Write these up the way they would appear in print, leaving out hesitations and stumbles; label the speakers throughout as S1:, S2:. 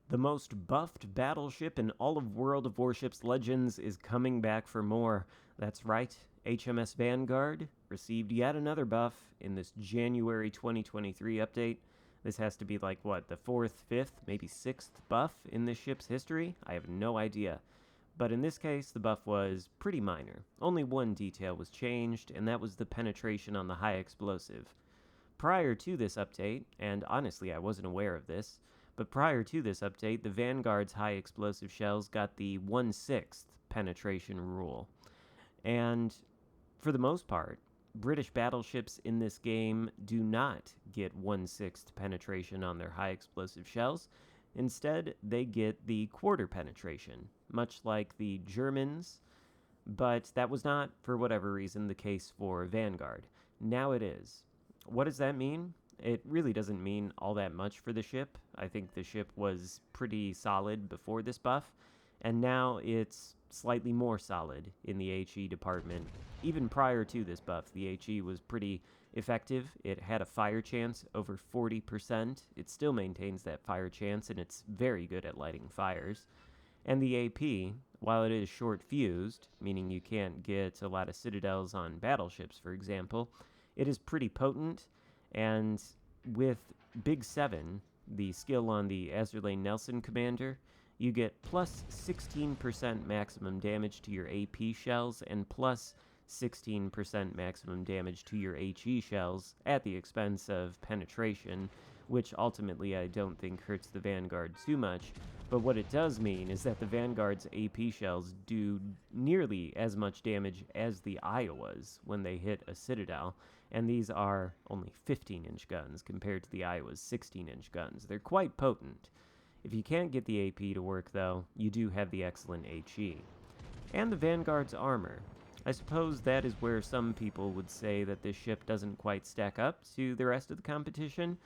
S1: The most buffed battleship in all of World of Warships Legends is coming back for more. That's right, HMS Vanguard received yet another buff in this January 2023 update. This has to be like, what, the 4th, 5th, maybe 6th buff in this ship's history? I have no idea. But in this case, the buff was pretty minor. Only one detail was changed, and that was the penetration on the high explosive. Prior to this update, and honestly I wasn't aware of this, but prior to this update, the Vanguard's high explosive shells got the 1/6 penetration rule. And for the most part, British battleships in this game do not get 1/6 penetration on their high explosive shells. Instead, they get the quarter penetration, much like the Germans, but that was not, for whatever reason, the case for Vanguard. Now it is. What does that mean? It really doesn't mean all that much for the ship. I think the ship was pretty solid before this buff, and now it's slightly more solid in the HE department. Even prior to this buff, the HE was pretty effective. It had a fire chance over 40%. It still maintains that fire chance, and it's very good at lighting fires. And the AP, while it is short-fused, meaning you can't get a lot of citadels on battleships, for example, it is pretty potent, and with Big 7, the skill on the Azerlane Nelson commander, you get plus 16% maximum damage to your AP shells and plus 16% maximum damage to your HE shells at the expense of penetration, which ultimately I don't think hurts the Vanguard too much. But what it does mean is that the Vanguard's AP shells do nearly as much damage as the Iowas when they hit a citadel, and these are only 15-inch guns compared to the Iowa's 16-inch guns. They're quite potent. If you can't get the AP to work, though, you do have the excellent HE. And the Vanguard's armor. I suppose that is where some people would say that this ship doesn't quite stack up to the rest of the competition,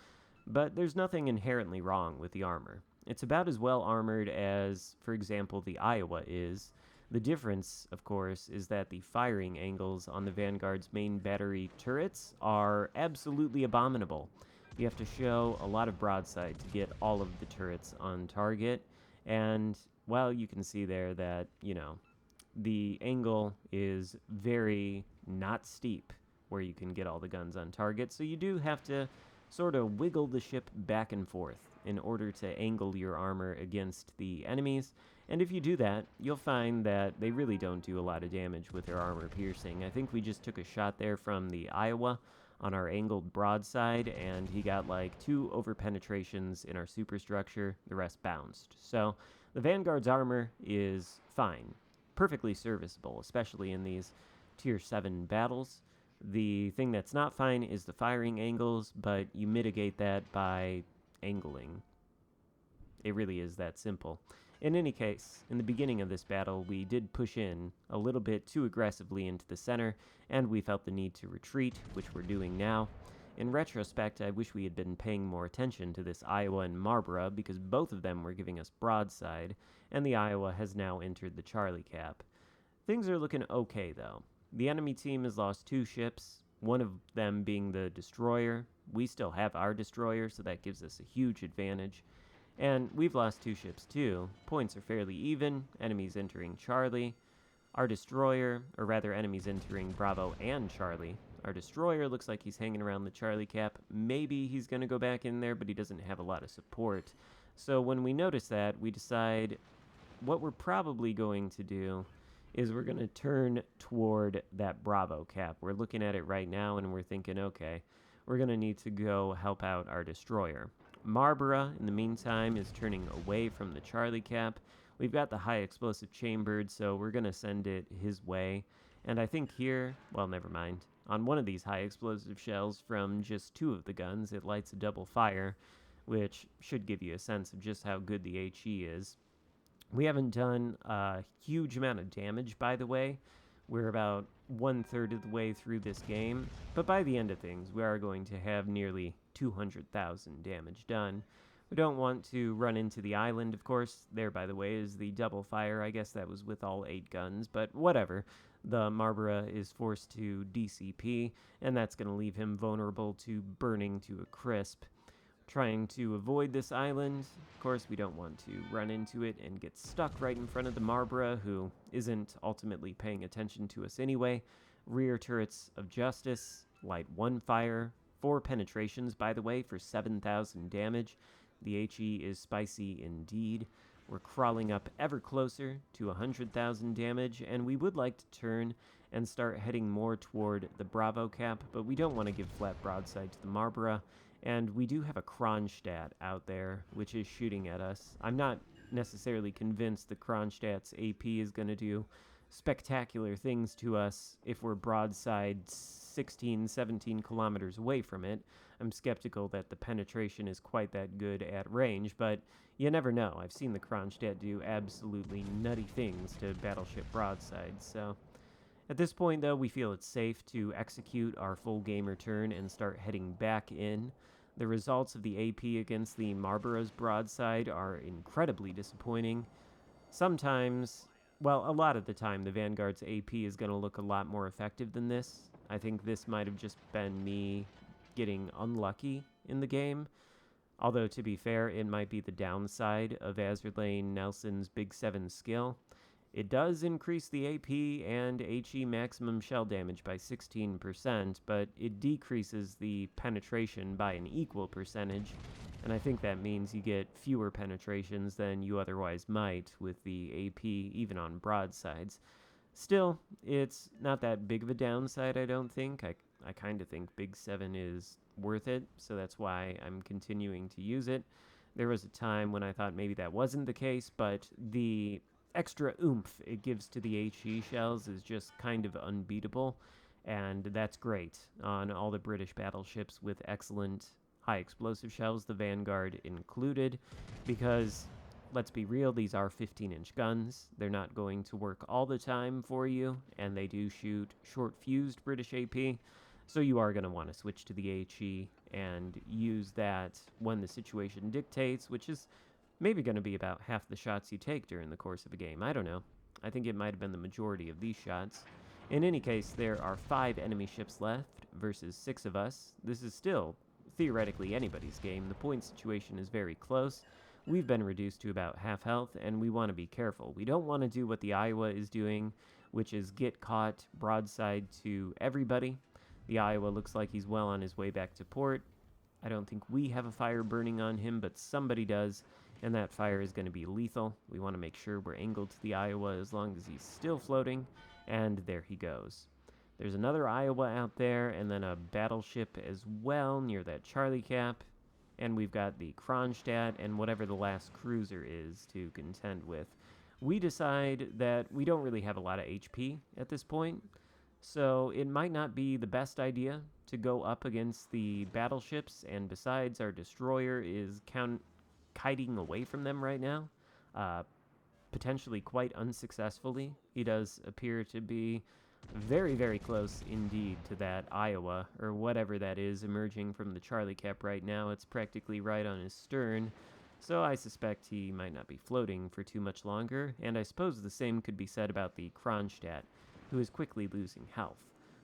S1: but there's nothing inherently wrong with the armor. It's about as well armored as, for example, the Iowa is. The difference, of course, is that the firing angles on the Vanguard's main battery turrets are absolutely abominable. You have to show a lot of broadside to get all of the turrets on target, and, well, you can see there that, the angle is very not steep where you can get all the guns on target, so you do have to sort of wiggle the ship back and forth in order to angle your armor against the enemies, and if you do that, you'll find that they really don't do a lot of damage with their armor piercing. I think we just took a shot there from the Iowa on our angled broadside, and he got like 2 over-penetrations in our superstructure, the rest bounced. So the Vanguard's armor is fine, perfectly serviceable, especially in these Tier 7 battles. The thing that's not fine is the firing angles, but you mitigate that by angling. It really is that simple. In any case, in the beginning of this battle, we did push in a little bit too aggressively into the center, and we felt the need to retreat, which we're doing now. In retrospect, I wish we had been paying more attention to this Iowa and Marlborough, because both of them were giving us broadside, and the Iowa has now entered the Charlie Cap. Things are looking okay, though. The enemy team has lost 2 ships, one of them being the destroyer. We still have our destroyer, so that gives us a huge advantage. And we've lost 2 ships too. Points are fairly even, enemies entering Charlie. Our destroyer, or rather enemies entering Bravo and Charlie. Our destroyer looks like he's hanging around the Charlie Cap. Maybe he's going to go back in there, but he doesn't have a lot of support. So when we notice that, we decide what we're probably going to do is we're going to turn toward that Bravo Cap. We're looking at it right now, and we're thinking, okay, we're going to need to go help out our destroyer. Marlborough, in the meantime, is turning away from the Charlie Cap. We've got the high explosive chambered, so we're going to send it his way. And I think here, well, never mind. On one of these high explosive shells from just 2 of the guns, it lights a double fire, which should give you a sense of just how good the HE is. We haven't done a huge amount of damage, by the way. We're about 1/3 of the way through this game, but by the end of things, we are going to have nearly 200,000 damage done. We don't want to run into the island, of course. There, by the way, is the double fire. I guess that was with all 8 guns, but whatever. The Marlborough is forced to DCP, and that's going to leave him vulnerable to burning to a crisp. trying to avoid this island. Of course, we don't want to run into it and get stuck right in front of the Marbra, who isn't ultimately paying attention to us anyway. Rear turrets of justice, light 1 fire, 4 penetrations, by the way, for 7,000 damage. The HE is spicy indeed. We're crawling up ever closer to 100,000 damage, and we would like to turn and start heading more toward the Bravo cap, but we don't want to give flat broadside to the Marbra. And we do have a Kronstadt out there, which is shooting at us. I'm not necessarily convinced the Kronstadt's AP is going to do spectacular things to us if we're broadside 16, 17 kilometers away from it. I'm skeptical that the penetration is quite that good at range, but you never know. I've seen the Kronstadt do absolutely nutty things to battleship broadsides, so... At this point, though, we feel it's safe to execute our full gamer turn and start heading back in. The results of the AP against the Marlborough's broadside are incredibly disappointing. Sometimes, well, a lot of the time, the Vanguard's AP is going to look a lot more effective than this. I think this might have just been me getting unlucky in the game. Although, to be fair, it might be the downside of Azurlane Nelson's Big 7 skill. It does increase the AP and HE maximum shell damage by 16%, but it decreases the penetration by an equal percentage, and I think that means you get fewer penetrations than you otherwise might with the AP, even on broadsides. Still, it's not that big of a downside, I don't think. I kind of think Big 7 is worth it, so that's why I'm continuing to use it. There was a time when I thought maybe that wasn't the case, but the extra oomph it gives to the HE shells is just kind of unbeatable, and that's great on all the British battleships with excellent high explosive shells, the Vanguard included, because, let's be real, these are 15-inch guns. They're not going to work all the time for you, and they do shoot short-fused British AP, so you are going to want to switch to the HE and use that when the situation dictates, which is maybe going to be about half the shots you take during the course of a game. I don't know. I think it might have been the majority of these shots. In any case, there are 5 enemy ships left versus 6 of us. This is still, theoretically, anybody's game. The point situation is very close. We've been reduced to about half health, and we want to be careful. We don't want to do what the Iowa is doing, which is get caught broadside to everybody. The Iowa looks like he's well on his way back to port. I don't think we have a fire burning on him, but somebody does. And that fire is going to be lethal. We want to make sure we're angled to the Iowa as long as he's still floating. And there he goes. There's another Iowa out there, and then a battleship as well near that Charlie cap. And we've got the Kronstadt and whatever the last cruiser is to contend with. We decide that we don't really have a lot of HP at this point, so it might not be the best idea to go up against the battleships, and besides, our destroyer is kiting away from them right now, potentially quite unsuccessfully. He does appear to be very, very close indeed to that Iowa, or whatever that is, emerging from the Charlie cap right now. It's practically right on his stern, so I suspect he might not be floating for too much longer, and I suppose the same could be said about the Kronstadt, who is quickly losing health.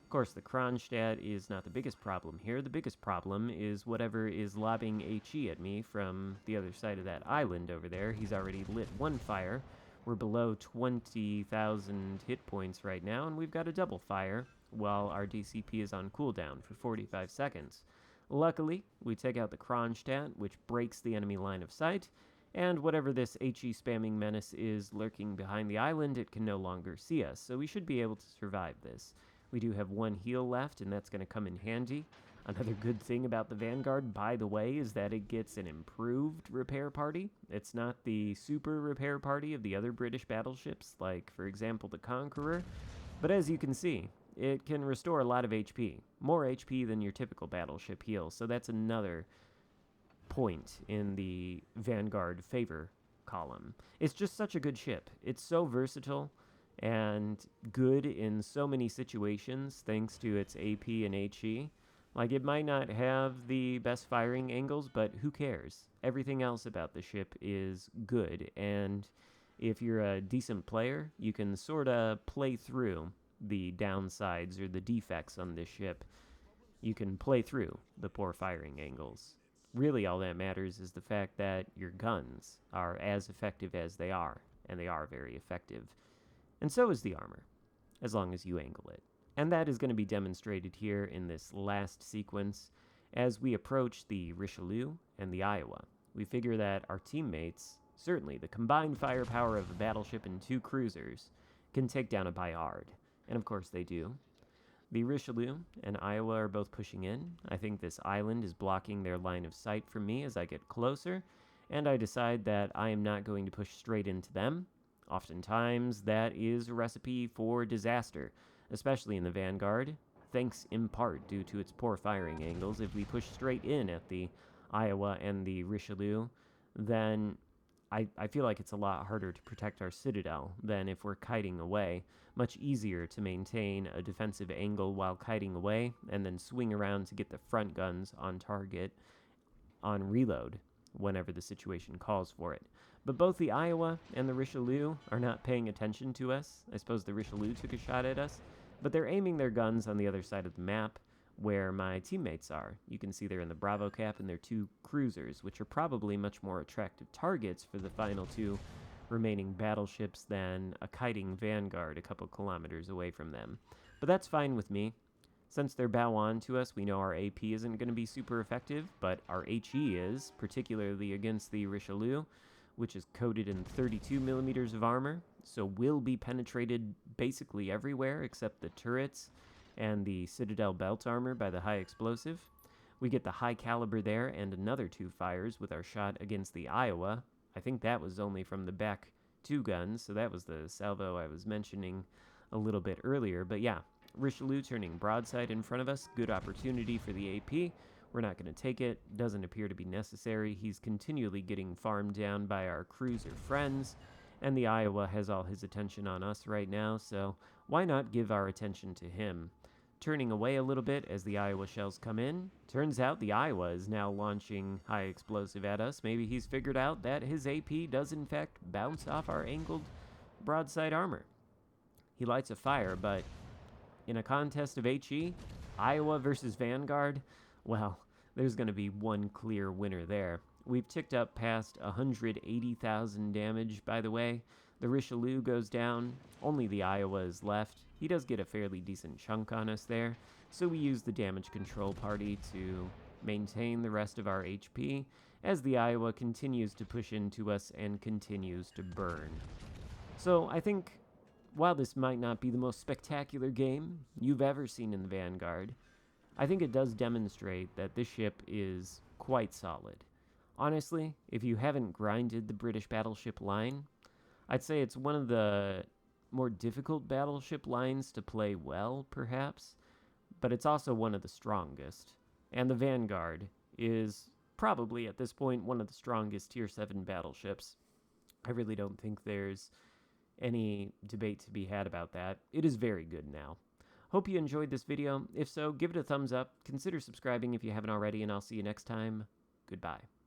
S1: Of course, the Kronstadt is not the biggest problem here. The biggest problem is whatever is lobbing HE at me from the other side of that island over there. He's already lit 1 fire. We're below 20,000 hit points right now, and we've got a double fire while our DCP is on cooldown for 45 seconds. Luckily, we take out the Kronstadt, which breaks the enemy line of sight, and whatever this HE spamming menace is lurking behind the island, it can no longer see us, so we should be able to survive this. We do have 1 heal left, and that's going to come in handy. Another good thing about the Vanguard, by the way, is that it gets an improved repair party. It's not the super repair party of the other British battleships, like, for example, the Conqueror. But as you can see, it can restore a lot of HP. More HP than your typical battleship heals, so that's another point in the Vanguard favor column. It's just such a good ship. It's so versatile and good in so many situations thanks to its AP and HE. Like, it might not have the best firing angles, but who cares? Everything else about the ship is good, and if you're a decent player, you can sort of play through the downsides or the defects on this ship. You can play through the poor firing angles. Really, all that matters is the fact that your guns are as effective as they are, and they are very effective. And so is the armor, as long as you angle it. And that is going to be demonstrated here in this last sequence as we approach the Richelieu and the Iowa. We figure that our teammates, certainly the combined firepower of a battleship and 2 cruisers, can take down a Bayard. And of course they do. The Richelieu and Iowa are both pushing in. I think this island is blocking their line of sight from me as I get closer, and I decide that I am not going to push straight into them. Oftentimes, that is a recipe for disaster, especially in the Vanguard, thanks in part due to its poor firing angles. If we push straight in at the Iowa and the Richelieu, then I feel like it's a lot harder to protect our citadel than if we're kiting away. Much easier to maintain a defensive angle while kiting away and then swing around to get the front guns on target on reload whenever the situation calls for it. But both the Iowa and the Richelieu are not paying attention to us. I suppose the Richelieu took a shot at us, but they're aiming their guns on the other side of the map where my teammates are. You can see they're in the Bravo cap and they're 2 cruisers, which are probably much more attractive targets for the final 2 remaining battleships than a kiting Vanguard a couple kilometers away from them. But that's fine with me. Since they're bow on to us, we know our AP isn't going to be super effective, but our HE is, particularly against the Richelieu, which is coated in 32 millimeters of armor, so will be penetrated basically everywhere except the turrets and the Citadel belt armor by the high explosive. We get the high caliber there and another 2 fires with our shot against the Iowa. I think that was only from the back 2 guns, so that was the salvo I was mentioning a little bit earlier. But yeah, Richelieu turning broadside in front of us, good opportunity for the AP. We're not going to take it, doesn't appear to be necessary. He's continually getting farmed down by our cruiser friends, and the Iowa has all his attention on us right now, so why not give our attention to him? Turning away a little bit as the Iowa shells come in. Turns out the Iowa is now launching high explosive at us. Maybe he's figured out that his AP does in fact bounce off our angled broadside armor. He lights a fire, but in a contest of HE, Iowa versus Vanguard, well, there's going to be one clear winner there. We've ticked up past 180,000 damage, by the way. The Richelieu goes down. Only the Iowa is left. He does get a fairly decent chunk on us there, so we use the damage control party to maintain the rest of our HP as the Iowa continues to push into us and continues to burn. So I think while this might not be the most spectacular game you've ever seen in the Vanguard, I think it does demonstrate that this ship is quite solid. Honestly, if you haven't grinded the British battleship line, I'd say it's one of the more difficult battleship lines to play well, perhaps, but it's also one of the strongest. And the Vanguard is probably, at this point, one of the strongest Tier 7 battleships. I really don't think there's any debate to be had about that. It is very good now. Hope you enjoyed this video. If so, give it a thumbs up. Consider subscribing if you haven't already, and I'll see you next time. Goodbye.